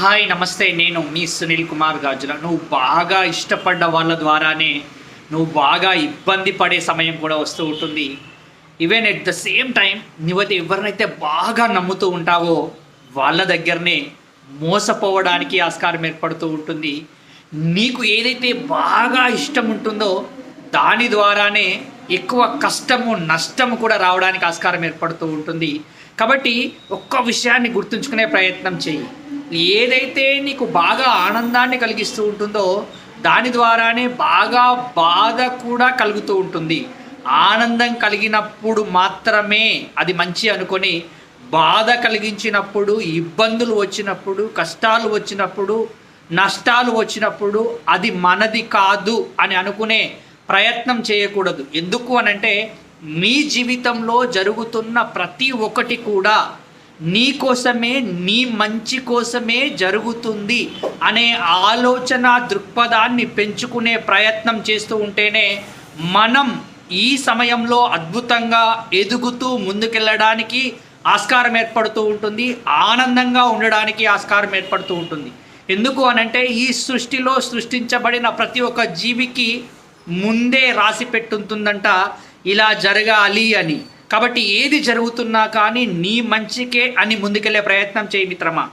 Hi నమస్తే, నేను మీ సునీల్ కుమార్ గాజుల. నువ్వు బాగా ఇష్టపడ్డ వాళ్ళ ద్వారానే నువ్వు బాగా ఇబ్బంది పడే సమయం కూడా వస్తూ ఉంటుంది. Even at the same time నువ్వైతే ఎవరినైతే బాగా నమ్ముతూ ఉంటావో వాళ్ళ దగ్గరనే మోసపోవడానికి ఆస్కారం ఏర్పడుతూ ఉంటుంది. నీకు ఏదైతే బాగా ఇష్టం ఉంటుందో దాని ద్వారానే ఎక్కువ కష్టము నష్టము కూడా రావడానికి ఆస్కారం ఏర్పడుతూ ఉంటుంది. కాబట్టి ఒక్క విషయాన్ని గుర్తుంచుకునే ప్రయత్నం చేయి. ఏదైతే నీకు బాగా ఆనందాన్ని కలిగిస్తూ ఉంటుందో దాని ద్వారానే బాగా బాధ కూడా కలుగుతూ ఉంటుంది. ఆనందం కలిగినప్పుడు మాత్రమే అది మంచి అనుకొని, బాధ కలిగించినప్పుడు, ఇబ్బందులు వచ్చినప్పుడు, కష్టాలు వచ్చినప్పుడు, నష్టాలు వచ్చినప్పుడు అది మనది కాదు అని అనుకునే ప్రయత్నం చేయకూడదు. ఎందుకు అనంటే నీ జీవితంలో జరుగుతున్న ప్రతి ఒక్కటి కూడా నీ కోసమే, నీ మంచి కోసమే జరుగుతుంది అనే ఆలోచన దృక్పథాన్ని పెంచుకునే ప్రయత్నం చేస్తూ ఉంటేనే మనం ఈ సమయంలో అద్భుతంగా ఎదుగుతూ ముందుకెళ్ళడానికి ఆస్కారం ఏర్పడుతూ ఉంటుంది. ఆనందంగా ఉండడానికి ఆస్కారం ఏర్పడుతూ ఉంటుంది. ఎందుకు అనంటే ఈ సృష్టిలో సృష్టించబడిన ప్రతి ఒక్క జీవికి ముందే రాసి పెట్టుంటుందంట ఇలా జరగాలి అని. కాబట్టి ఏది జరుగుతున్నా కానీ నీ మంచికే అని ముందుకెళ్ళే ప్రయత్నం చేయి మిత్రమా.